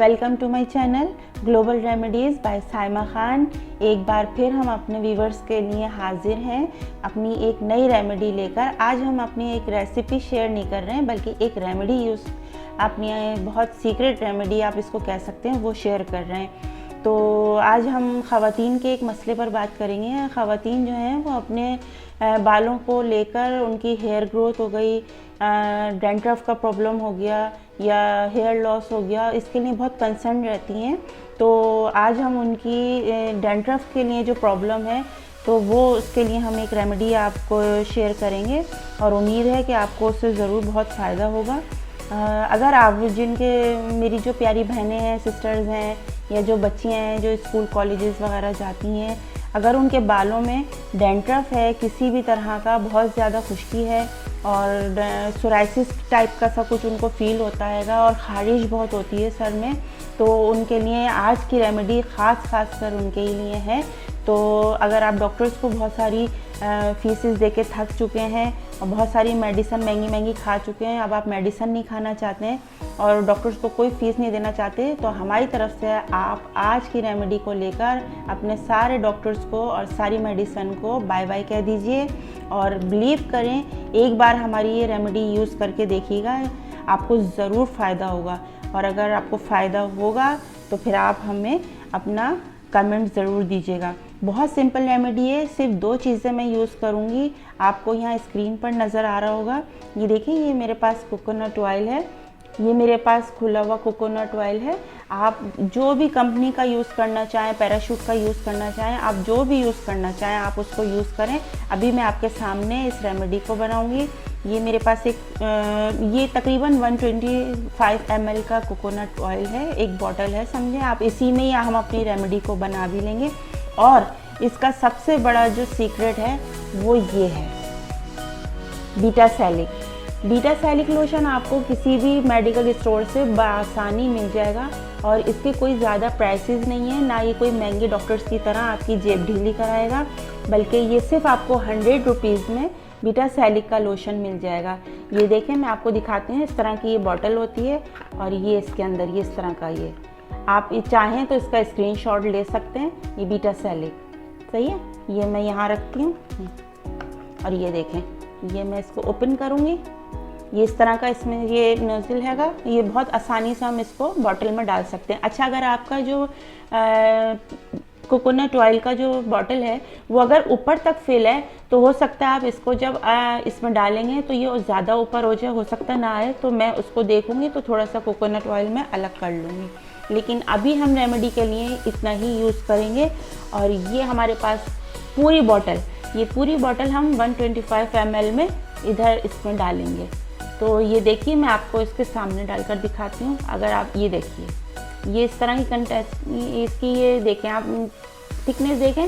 Welcome to my channel global remedies by Saima Khan. एक बार फिर हम अपने व्यूवर्स के लिए हाजिर हैं अपनी एक नई रेमेडी लेकर। आज हम अपनी एक रेसिपी शेयर नहीं कर रहे हैं बल्कि एक रेमेडी यूज़ अपनी बहुत सीक्रेट रेमेडी आप इसको कह सकते हैं वो शेयर कर रहे हैं। तो आज हम ख़वातीन के एक मसले पर बात करेंगे। ख़वातीन जो हैं वो अपने बालों को लेकर उनकी हेयर ग्रोथ हो गई, डैंड्रफ का प्रॉब्लम हो गया या हेयर लॉस हो गया, इसके लिए बहुत कंसर्न रहती हैं। तो आज हम उनकी डैंड्रफ के लिए जो प्रॉब्लम है तो वो उसके लिए हम एक रेमेडी आपको शेयर करेंगे और उम्मीद है कि आपको उससे ज़रूर बहुत फ़ायदा होगा। अगर आप मेरी जो प्यारी बहनें हैं, सिस्टर्स हैं या जो बच्चियां हैं जो स्कूल कॉलेजेस वगैरह जाती हैं, अगर उनके बालों में डैंड्रफ है किसी भी तरह का, बहुत ज़्यादा खुश्की है और सोराइसिस टाइप का सा कुछ उनको फील होता है और ख़ारिश बहुत होती है सर में, तो उनके लिए आज की रेमेडी ख़ास कर उनके ही लिए है। तो अगर आप डॉक्टर्स को बहुत सारी फीसेस दे के थक चुके हैं और बहुत सारी मेडिसिन महंगी खा चुके हैं, अब आप मेडिसिन नहीं खाना चाहते हैं और डॉक्टर्स को कोई फ़ीस नहीं देना चाहते, तो हमारी तरफ से आप आज की रेमेडी को लेकर अपने सारे डॉक्टर्स को और सारी मेडिसिन को बाय बाय कह दीजिए। और बिलीव करें, एक बार हमारी ये रेमेडी यूज़ करके देखिएगा, आपको ज़रूर फ़ायदा होगा। और अगर आपको फ़ायदा होगा तो फिर आप हमें अपना कमेंट ज़रूर दीजिएगा। बहुत सिंपल रेमेडी है, सिर्फ 2 चीज़ें मैं यूज़ करूँगी। आपको यहाँ स्क्रीन पर नज़र आ रहा होगा, ये देखिए, ये मेरे पास कोकोनट ऑयल है, ये मेरे पास खुला हुआ कोकोनट ऑयल है। आप जो भी कंपनी का यूज़ करना चाहें, पैराशूट का यूज़ करना चाहें, आप जो भी यूज़ करना चाहें आप उसको यूज़ करें। अभी मैं आपके सामने इस रेमेडी को बनाऊंगी। ये मेरे पास ये तकरीबन 125 ml का कोकोनट ऑयल है, एक बॉटल है समझे आप। इसी में ही हम अपनी रेमेडी को बना भी लेंगे। और इसका सबसे बड़ा जो सीक्रेट है वो ये है, बीटा सैलिक लोशन आपको किसी भी मेडिकल स्टोर से बआसानी मिल जाएगा और इसके कोई ज़्यादा प्राइसेस नहीं है, ना ये कोई महंगे डॉक्टर्स की तरह आपकी जेब ढीली कराएगा, बल्कि ये सिर्फ आपको 100 रुपीज़ में बीटा सैलिक का लोशन मिल जाएगा। ये देखें, मैं आपको दिखाती हूँ। इस तरह की ये बॉटल होती है और ये इसके अंदर ये इस तरह का, ये आप चाहें तो इसका स्क्रीनशॉट ले सकते हैं। ये बीटा सैलिक सही है, ये मैं यहाँ रखती हूँ और ये देखें, ये मैं इसको ओपन करूँगी, ये इस तरह का इसमें ये नोज़ल हैगा। ये बहुत आसानी से हम इसको बॉटल में डाल सकते हैं। अच्छा, अगर आपका जो कोकोनट ऑयल का जो बॉटल है वो अगर ऊपर तक फिल है तो हो सकता है आप इसको जब इसमें डालेंगे तो ये ज़्यादा ऊपर हो जाए, हो सकता ना आए, तो मैं उसको देखूंगी तो थोड़ा सा कोकोनट ऑयल में अलग कर लूँगी। लेकिन अभी हम रेमेडी के लिए इतना ही यूज़ करेंगे। और ये हमारे पास पूरी बॉटल हम 125 ml में इधर इसमें डालेंगे। तो ये देखिए, मैं आपको इसके सामने डालकर दिखाती हूँ। अगर आप ये देखिए, ये इस तरह की इसकी ये देखें आप थिकनेस देखें,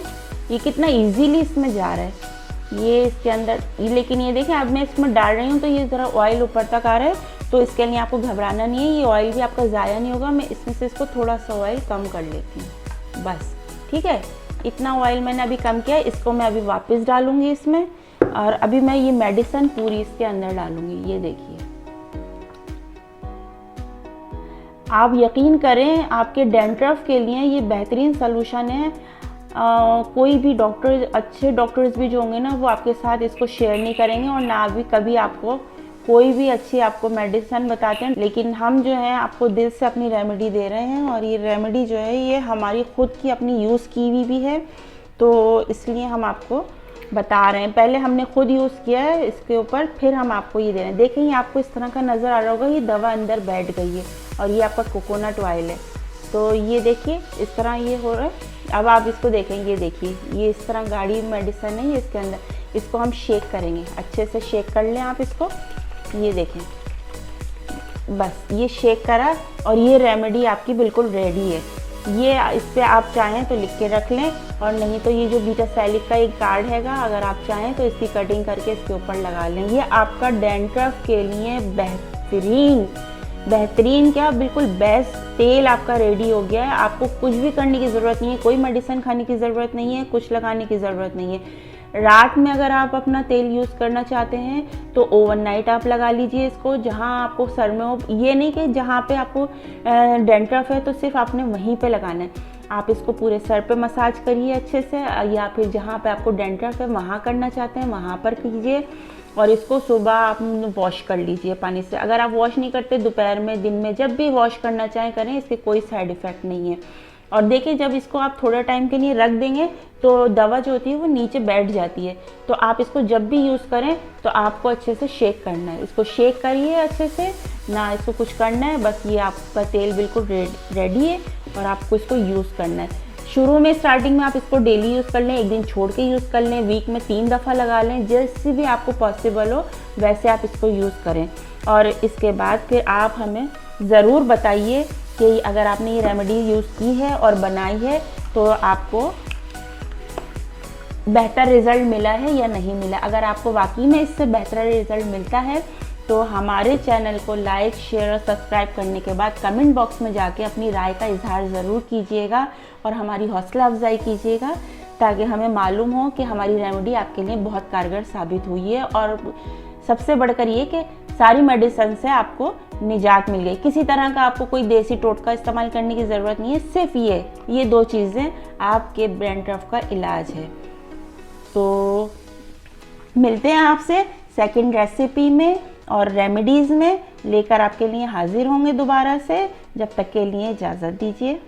ये कितना इजीली इसमें जा रहा है ये इसके अंदर। लेकिन ये देखें, अब मैं इसमें डाल रही हूँ तो ये ज़रा ऑयल ऊपर तक आ रहा है, तो इसके लिए आपको घबराना नहीं है, ये ऑयल भी आपका ज़ाया नहीं होगा। मैं इसमें से इसको थोड़ा सा ऑयल कम कर लेती हूँ, बस ठीक है। इतना ऑयल मैंने अभी कम किया है, इसको मैं अभी वापस डालूँगी इसमें। और अभी मैं ये मेडिसिन पूरी इसके अंदर डालूँगी। ये देखिए, आप यकीन करें, आपके डैंड्रफ के लिए ये बेहतरीन सलूशन है। कोई भी डॉक्टर, अच्छे डॉक्टर्स भी जो होंगे ना, वो आपके साथ इसको शेयर नहीं करेंगे और ना भी कभी आपको कोई भी अच्छी आपको मेडिसिन बताते हैं। लेकिन हम जो है आपको दिल से अपनी रेमेडी दे रहे हैं और ये रेमेडी जो है ये हमारी खुद की अपनी यूज़ की हुई भी है, तो इसलिए हम आपको बता रहे हैं। पहले हमने खुद यूज़ किया है इसके ऊपर, फिर हम आपको ये दे रहे हैं। देखें, ये आपको इस तरह का नज़र आ रहा होगा, ये दवा अंदर बैठ गई है और ये आपका कोकोनट ऑयल है। तो ये देखिए, इस तरह ये हो रहा है। अब आप इसको देखें, ये देखिए, ये इस तरह गाढ़ी मेडिसिन है ये इसके अंदर। इसको हम शेक करेंगे, अच्छे से शेक कर लें आप इसको। ये देखें, बस ये शेक करा और ये रेमेडी आपकी बिल्कुल रेडी है। ये इस पर आप चाहें तो लिख के रख लें, और नहीं तो ये जो बीटा सैलिक का एक कार्ड हैगा, अगर आप चाहें तो इसकी कटिंग करके इसके ऊपर लगा लें। ये आपका डैंड्रफ के लिए बेहतरीन क्या, बिल्कुल बेस्ट तेल आपका रेडी हो गया है। आपको कुछ भी करने की ज़रूरत नहीं है, कोई मेडिसिन खाने की ज़रूरत नहीं है, कुछ लगाने की ज़रूरत नहीं है। रात में अगर आप अपना तेल यूज़ करना चाहते हैं तो ओवरनाइट आप लगा लीजिए इसको, जहाँ आपको सर में हो। ये नहीं कि जहाँ पे आपको डेंड्रफ है तो सिर्फ आपने वहीं पे लगाना है, आप इसको पूरे सर पे मसाज करिए अच्छे से, या फिर जहाँ पे आपको डेंड्रफ है वहाँ करना चाहते हैं वहाँ पर कीजिए। और इसको सुबह आप वॉश कर लीजिए पानी से। अगर आप वॉश नहीं करते, दोपहर में, दिन में, जब भी वॉश करना चाहें करें, इसके कोई साइड इफ़ेक्ट नहीं है। और देखिए जब इसको आप थोड़ा टाइम के लिए रख देंगे तो दवा जो होती है वो नीचे बैठ जाती है। तो आप इसको जब भी यूज़ करें तो आपको अच्छे से शेक करना है, इसको शेक करिए अच्छे से, ना इसको कुछ करना है, बस ये आपका तेल बिल्कुल रेडी है और आपको इसको यूज़ करना है। शुरू में स्टार्टिंग में आप इसको डेली यूज़ कर लें, एक दिन छोड़ के यूज़ कर लें, वीक में 3 दफ़ा लगा लें, जैसे भी आपको पॉसिबल हो वैसे आप इसको यूज़ करें। और इसके बाद फिर आप हमें ज़रूर बताइए कि अगर आपने ये रेमेडी यूज़ की है और बनाई है तो आपको बेहतर रिज़ल्ट मिला है या नहीं मिला। अगर आपको वाकई में इससे बेहतर रिज़ल्ट मिलता है तो हमारे चैनल को लाइक, शेयर और सब्सक्राइब करने के बाद कमेंट बॉक्स में जाके अपनी राय का इजहार ज़रूर कीजिएगा और हमारी हौसला अफजाई कीजिएगा, ताकि हमें मालूम हो कि हमारी रेमेडी आपके लिए बहुत कारगर साबित हुई है। और सबसे बढ़कर ये कि सारी मेडिसिन से आपको निजात मिल गई, किसी तरह का आपको कोई देसी टोटका इस्तेमाल करने की ज़रूरत नहीं है, सिर्फ ये 2 चीज़ें आपके डेंड्रफ का इलाज है। तो मिलते हैं आपसे सेकंड रेसिपी में और रेमेडीज़ में लेकर आपके लिए हाजिर होंगे दोबारा से। जब तक के लिए इजाज़त दीजिए।